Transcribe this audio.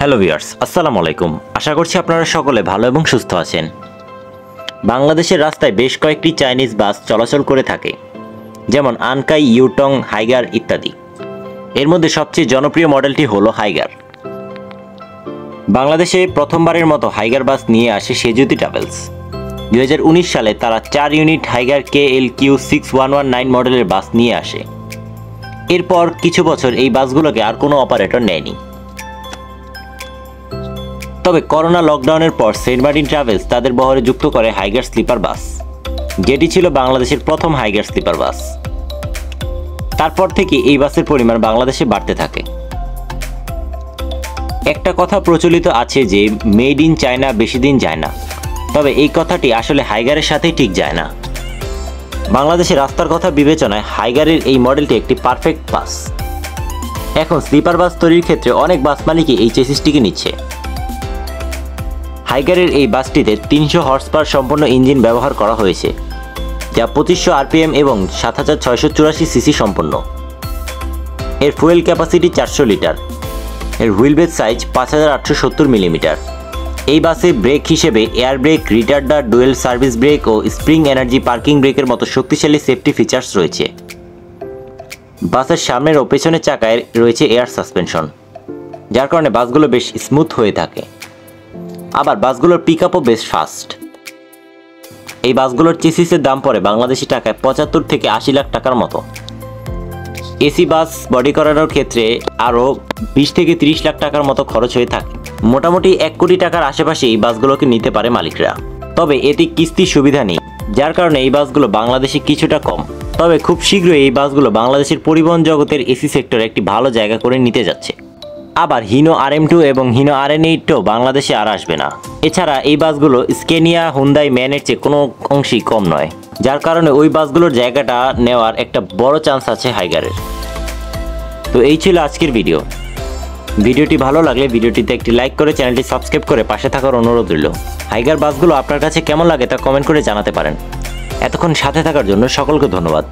Hello viewers, আসসালামু আলাইকুম। আশা করছি আপনারা সকলে ভালো এবং সুস্থ আছেন। বাংলাদেশের রাস্তায় বেশ কয়েকটি চাইনিজ বাস চলাচল করে থাকে, যেমন আনকাই, ইউটং, হাইগার ইত্যাদি। এর মধ্যে সবচেয়ে জনপ্রিয় মডেলটি হলো হাইগার। বাংলাদেশে প্রথমবারের মতো হাইগার বাস নিয়ে আসে সেজুতি ট্রাভেলস। 2019 সালে তারা 4 ইউনিট হাইগার KLQ 6119 মডেলের বাস নিয়ে আসে। এরপর কিছু বছর এই বাসগুলোকে আর কোনো অপারেটর নেয়নি। তবে করোনা লকডাউনের পর সেন্ট মার্টিন ট্রাভেলস তাদের বহরে যুক্ত করে হাইগার স্লিপার বাস, যেটি ছিল বাংলাদেশের প্রথম হাইগার স্লিপার বাস। তারপর থেকে এই বাসের পরিমাণ বাংলাদেশে বাড়তে থাকে। একটা কথা প্রচলিত আছে যে মেড ইন চায়না বেশি দিন যায় না, তবে এই কথাটি আসলে হাইগারের সাথেই ঠিক যায় না। বাংলাদেশের রাস্তার কথা বিবেচনায় হাইগারের এই মডেলটি একটি পারফেক্ট বাস। এখন স্লিপার বাস তৈরির ক্ষেত্রে অনেক বাস মালিকই এই চেসিসটিকে নিচ্ছে। হাইগারের এই বাসটিতে 300 হর্স পাওয়ার সম্পন্ন ইঞ্জিন ব্যবহার করা হয়েছে, যা 2500 RPM এবং 7684 সিসি সম্পন্ন। এর ফুয়েল ক্যাপাসিটি 400 লিটার। এর হুইলবেস সাইজ 5870 মিলিমিটার। এই বাসে ব্রেক হিসেবে air brake, retarder, dual service brake ও স্প্রিং এনার্জি পার্কিং ব্রেকের মতো শক্তিশালী সেফটি ফিচার্স রয়েছে। বাসের সামনের ও পেছনের চাকায় রয়েছে এয়ার সাসপেনশন, যার কারণে বাসগুলো বেশ স্মুথ হয়ে থাকে। আবার বাসগুলোর পিকআপও বেশ ফাস্ট। এই বাসগুলোর চেসিসের দাম পড়ে বাংলাদেশি টাকায় 75 থেকে 80 লাখ টাকার মতো। এসি বাস বডি করানোর ক্ষেত্রে আরও 20 থেকে 30 লাখ টাকার মতো খরচ হয়ে থাকে। মোটামুটি 1 কোটি টাকার আশেপাশে এই বাসগুলোকে নিতে পারে মালিকরা। তবে এতে কিস্তির সুবিধা নেই, যার কারণে এই বাসগুলো বাংলাদেশে কিছুটা কম। তবে খুব শীঘ্রই এই বাসগুলো বাংলাদেশের পরিবহন জগতের এসি সেক্টরে একটি ভালো জায়গা করে নিতে যাচ্ছে। আবার হিনো RM2 এবং হিনো RN8 বাংলাদেশে আর আসবে না। এছাড়া এই বাসগুলো স্কেনিয়া, হুন্দাই, ম্যানের চেয়ে কোনো অংশেই কম নয়, যার কারণে ওই বাসগুলোর জায়গাটা নেওয়ার একটা বড় চান্স আছে হাইগারের। তো এই ছিল আজকের ভিডিওটি ভালো লাগলে ভিডিওটিতে একটি লাইক করে চ্যানেলটি সাবস্ক্রাইব করে পাশে থাকার অনুরোধ রইল। হাইগার বাসগুলো আপনার কাছে কেমন লাগে তা কমেন্ট করে জানাতে পারেন। এতক্ষণ সাথে থাকার জন্য সকলকে ধন্যবাদ।